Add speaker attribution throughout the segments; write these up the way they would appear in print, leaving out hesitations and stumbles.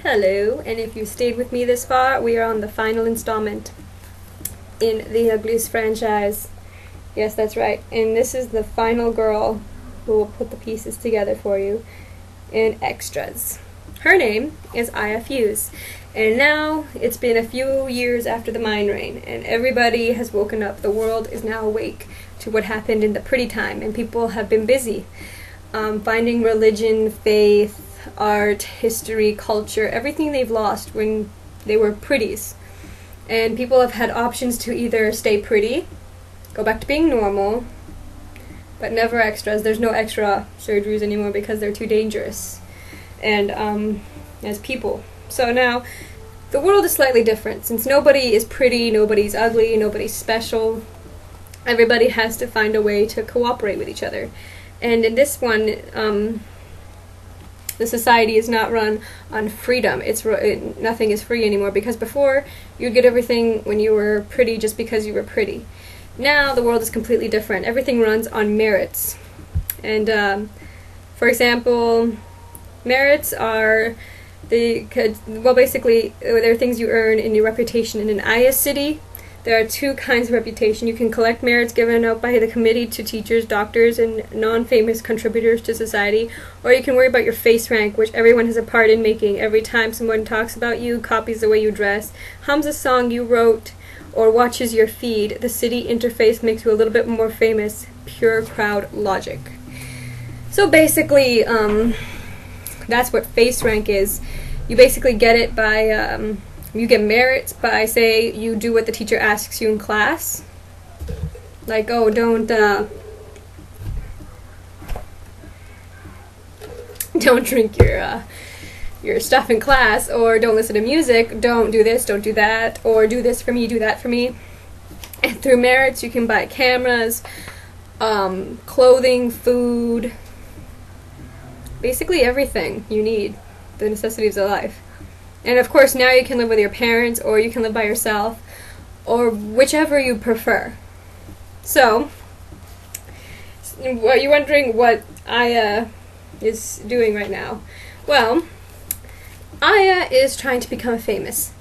Speaker 1: Hello, and if you stayed with me this far, we are on the final installment in the Ugliest franchise. Yes, that's right. And this is the final girl who will put the pieces together for you in extras. Her name is Aya Fuse. And now it's been a few years after the mine rain, and everybody has woken up. The world is now awake to what happened in the pretty time, and people have been busy finding religion, faith, art, history, culture, everything they've lost when they were pretties. And people have had options to either stay pretty, go back to being normal, but never extras. There's no extra surgeries anymore because they're too dangerous. And as people. So now, the world is slightly different. Since nobody is pretty, nobody's ugly, nobody's special, everybody has to find a way to cooperate with each other. And in this one, the society is not run on freedom. Nothing is free anymore, because before, you'd get everything when you were pretty just because you were pretty. Now, the world is completely different. Everything runs on merits. And, for example, merits are basically, they're things you earn in your reputation. In an Aya city, there are two kinds of reputation. You can collect merits given out by the committee to teachers, doctors, and non-famous contributors to society, or you can worry about your face rank, which everyone has a part in making. Every time someone talks about you, copies the way you dress, hums a song you wrote, or watches your feed, the city interface makes you a little bit more famous. Pure crowd logic. So basically, that's what face rank is. You basically get it by, you get merits by, say, you do what the teacher asks you in class. Like, oh, don't drink your stuff in class, or don't listen to music, don't do this, don't do that, or do this for me, do that for me. And through merits, you can buy cameras, clothing, food, basically everything you need, the necessities of life. And of course, now you can live with your parents, or you can live by yourself, or whichever you prefer. So, you're wondering what Aya is doing right now. Well, Aya is trying to become famous.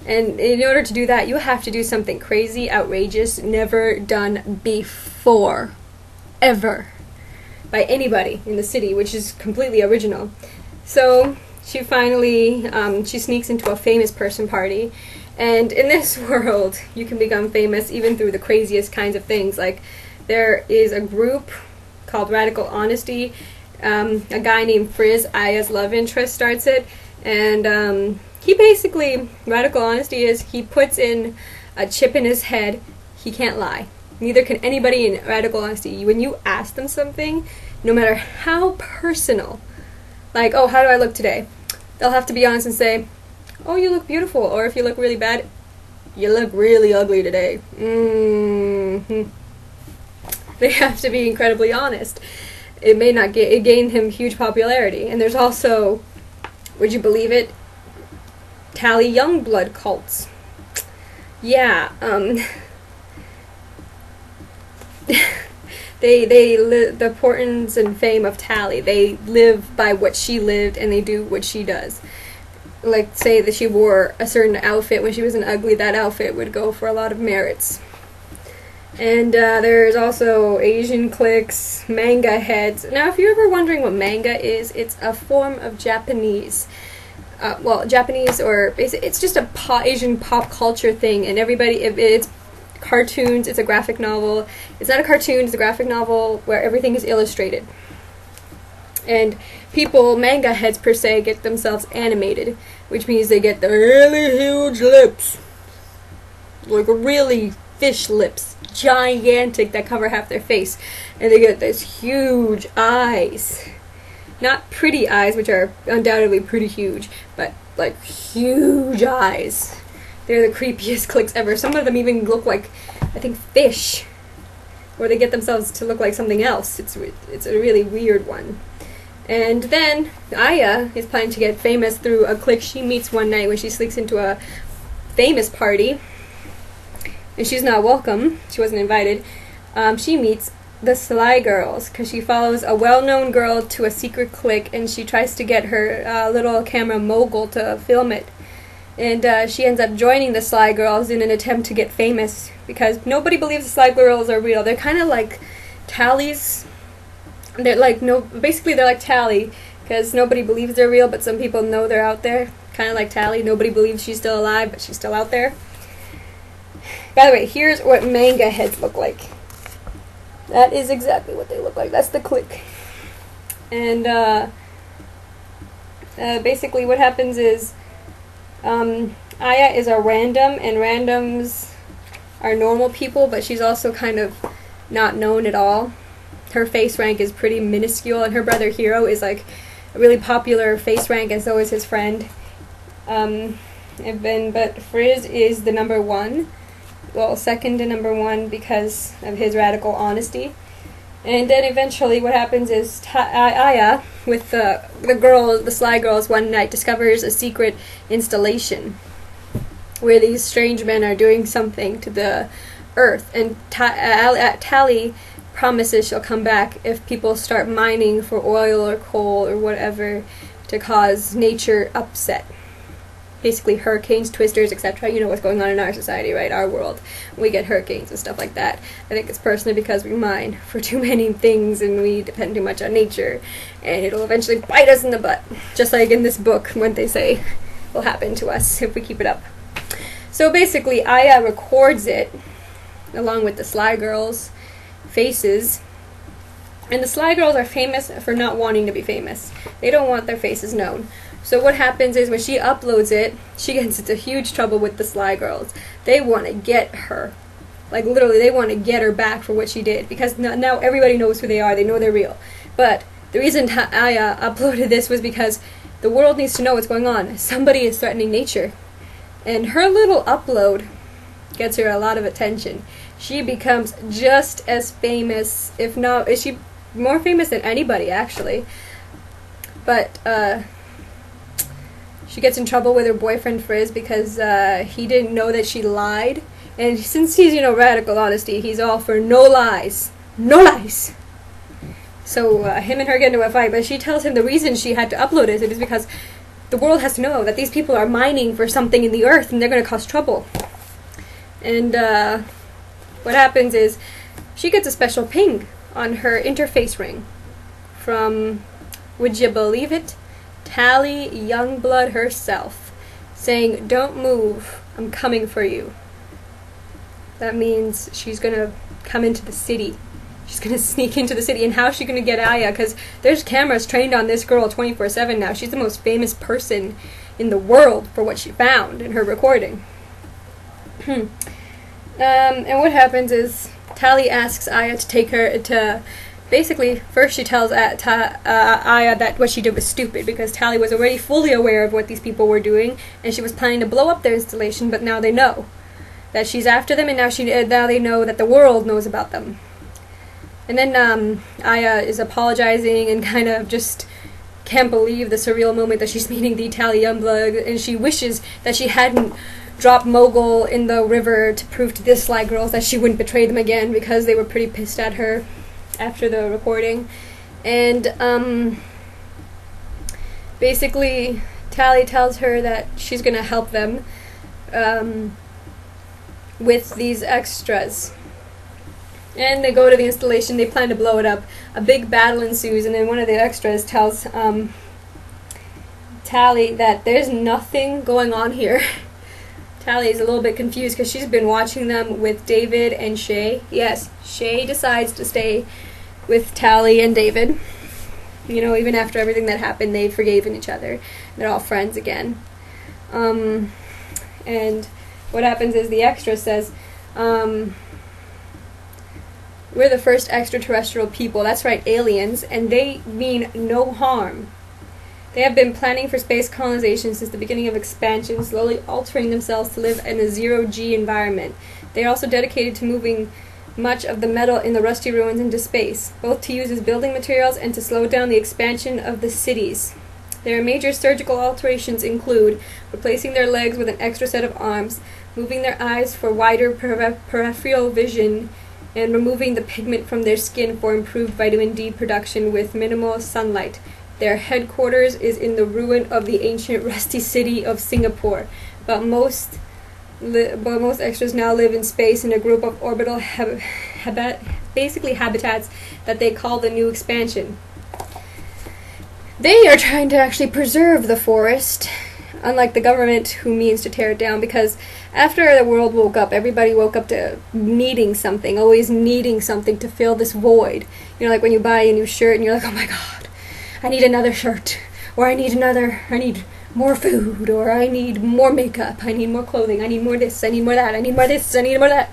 Speaker 1: And in order to do that, you have to do something crazy, outrageous, never done before. Ever. By anybody in the city, which is completely original. So, she finally, she sneaks into a famous person party, and in this world, you can become famous even through the craziest kinds of things. Like, there is a group called Radical Honesty. A guy named Frizz, Aya's love interest, starts it, and he basically, Radical Honesty is, he puts in a chip in his head. He can't lie. Neither can anybody in Radical Honesty. When you ask them something, no matter how personal, like, oh, how do I look today? They'll have to be honest and say, oh, you look beautiful. Or if you look really bad, you look really ugly today. They have to be incredibly honest. It may not gain him huge popularity. And there's also, would you believe it, Tally Youngblood cults. Yeah, the importance and fame of Tally, they live by what she lived, and they do what she does. Like, say that she wore a certain outfit when she was an ugly, that outfit would go for a lot of merits. And there's also Asian cliques, manga heads. Now, if you're ever wondering what manga is, it's a form of Japanese. Japanese, or it's just a Asian pop culture thing, and everybody, it's cartoons, it's a graphic novel. It's not a cartoon, it's a graphic novel where everything is illustrated. And people, manga heads per se, get themselves animated, which means they get the really huge lips. Like really fish lips, gigantic, that cover half their face. And they get these huge eyes. Not pretty eyes, which are undoubtedly pretty huge, but like huge eyes. They're the creepiest clicks ever. Some of them even look like, I think, fish. Or they get themselves to look like something else. It's a really weird one. And then, Aya is planning to get famous through a clique she meets one night when she sneaks into a famous party. And she's not welcome. She wasn't invited. She meets the Sly Girls, because she follows a well-known girl to a secret clique, and she tries to get her little camera Moggle to film it. And she ends up joining the Sly Girls in an attempt to get famous, because nobody believes the Sly Girls are real. They're kind of like Tallies. They're like, no, basically they're like Tally, because nobody believes they're real, but some people know they're out there. Kind of like Tally. Nobody believes she's still alive, but she's still out there. By the way, here's what manga heads look like. That is exactly what they look like. That's the clique. And basically what happens is Aya is a random, and randoms are normal people, but she's also kind of not known at all. Her face rank is pretty minuscule, and her brother Hiro is like a really popular face rank, and so is his friend. But Frizz is the number one. Well, second to number one because of his radical honesty. And then eventually what happens is Aya, with the Sly Girls, one night discovers a secret installation where these strange men are doing something to the earth. And Tally promises she'll come back if people start mining for oil or coal or whatever to cause nature upset. Basically hurricanes, twisters, etc. You know what's going on in our society, right? Our world. We get hurricanes and stuff like that. I think it's personally because we mine for too many things and we depend too much on nature. And it'll eventually bite us in the butt. Just like in this book, what they say will happen to us if we keep it up. So basically, Aya records it along with the Sly Girls' faces. And the Sly Girls are famous for not wanting to be famous. They don't want their faces known. So what happens is when she uploads it, she gets into huge trouble with the Sly Girls. They want to get her. Like literally, they want to get her back for what she did. Because now everybody knows who they are. They know they're real. But the reason Aya uploaded this was because the world needs to know what's going on. Somebody is threatening nature. And her little upload gets her a lot of attention. She becomes just as famous, if not, is she more famous than anybody, actually. But, she gets in trouble with her boyfriend Frizz because he didn't know that she lied. And since he's, radical honesty, he's all for no lies. No lies! So him and her get into a fight, but she tells him the reason she had to upload it is because the world has to know that these people are mining for something in the earth and they're going to cause trouble. And what happens is she gets a special ping on her interface ring from, would you believe it? Tally Youngblood herself, saying, "Don't move, I'm coming for you." That means she's gonna come into the city. She's gonna sneak into the city. And how's she gonna get Aya? Because there's cameras trained on this girl 24/7 now. She's the most famous person in the world for what she found in her recording. And what happens is Tally asks Aya to take her to... Basically, first she tells Aya that what she did was stupid because Tally was already fully aware of what these people were doing, and she was planning to blow up their installation, but now they know that she's after them, and now they know that the world knows about them. And then Aya is apologizing and kind of just can't believe the surreal moment that she's meeting the Tally Youngblood, and she wishes that she hadn't dropped Moggle in the river to prove to the Sly Girls that she wouldn't betray them again because they were pretty pissed at her after the recording. And basically Tally tells her that she's gonna help them with these extras, and they go to the installation. They plan to blow it up. A big battle ensues, and then one of the extras tells Tally that there's nothing going on here. Tally is a little bit confused because she's been watching them with David and Shay. Yes, Shay decides to stay with Tally and David. Even after everything that happened, they've forgiven each other. They're all friends again. And what happens is the extra says, we're the first extraterrestrial people. That's right, aliens. And they mean no harm. They have been planning for space colonization since the beginning of expansion, slowly altering themselves to live in a zero-G environment. They are also dedicated to moving much of the metal in the rusty ruins into space, both to use as building materials and to slow down the expansion of the cities. Their major surgical alterations include replacing their legs with an extra set of arms, moving their eyes for wider peripheral vision, and removing the pigment from their skin for improved vitamin D production with minimal sunlight. Their headquarters is in the ruin of the ancient rusty city of Singapore, but most extras now live in space in a group of orbital habitats that they call the new expansion. They are trying to actually preserve the forest, unlike the government who means to tear it down, because after the world woke up, everybody woke up to needing something, always needing something to fill this void. You know, like when you buy a new shirt and you're like, oh my god, I need another shirt, or I need more food, or I need more makeup, I need more clothing, I need more this, I need more that, I need more this, I need more that.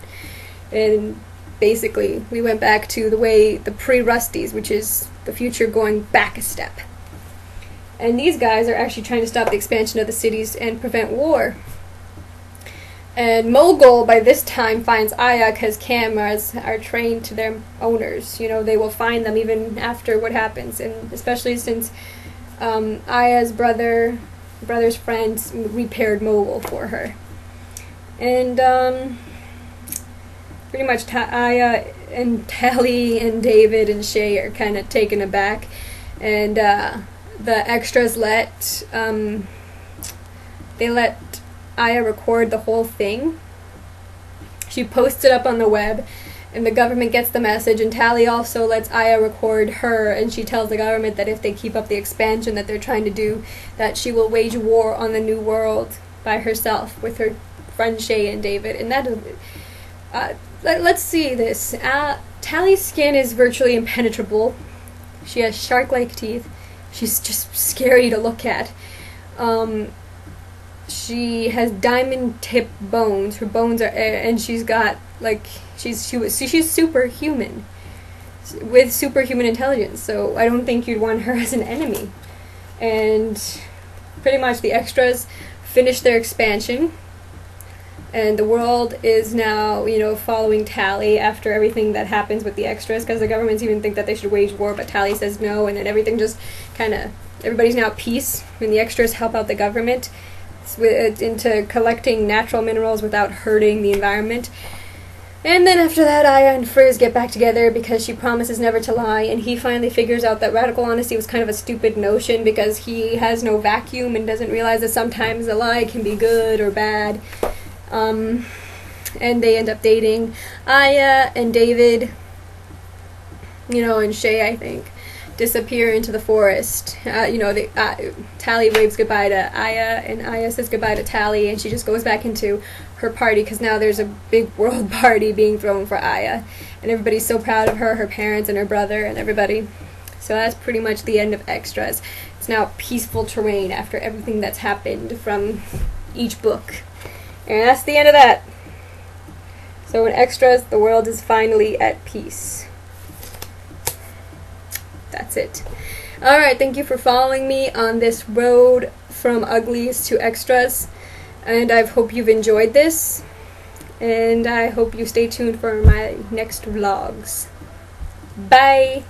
Speaker 1: And basically, we went back to the way the pre-Rusties, which is the future going back a step. And these guys are actually trying to stop the expansion of the cities and prevent war. And Moggle, by this time, finds Aya because cameras are trained to their owners. You know, they will find them even after what happens. And especially since Aya's brother's friends repaired Moggle for her. And pretty much Aya and Tally and David and Shay are kind of taken aback. And the extras let Aya record the whole thing. She posts it up on the web, and the government gets the message, and Tally also lets Aya record her, and she tells the government that if they keep up the expansion that they're trying to do, that she will wage war on the new world by herself with her friend Shay and David. And that let's see this. Tally's skin is virtually impenetrable. She has shark-like teeth. She's just scary to look at. She has diamond-tipped bones. Her bones are, and she's got she's superhuman, with superhuman intelligence. So I don't think you'd want her as an enemy. And pretty much the extras finish their expansion, and the world is now, following Tally after everything that happens with the extras, because the governments even think that they should wage war, but Tally says no, and then everything just everybody's now at peace, and the extras help out the government into collecting natural minerals without hurting the environment. And then after that, Aya and Frizz get back together because she promises never to lie, and he finally figures out that radical honesty was kind of a stupid notion because he has no vacuum and doesn't realize that sometimes a lie can be good or bad. And they end up dating. Aya and David, and Shay, I think, disappear into the forest. Tally waves goodbye to Aya, and Aya says goodbye to Tally, and she just goes back into her party because now there's a big world party being thrown for Aya, and everybody's so proud of her parents and her brother and everybody. So that's pretty much the end of Extras. It's now peaceful terrain after everything that's happened from each book. And that's the end of that. So in Extras, the world is finally at peace. That's it. Alright, thank you for following me on this road from uglies to extras. And I hope you've enjoyed this. And I hope you stay tuned for my next vlogs. Bye!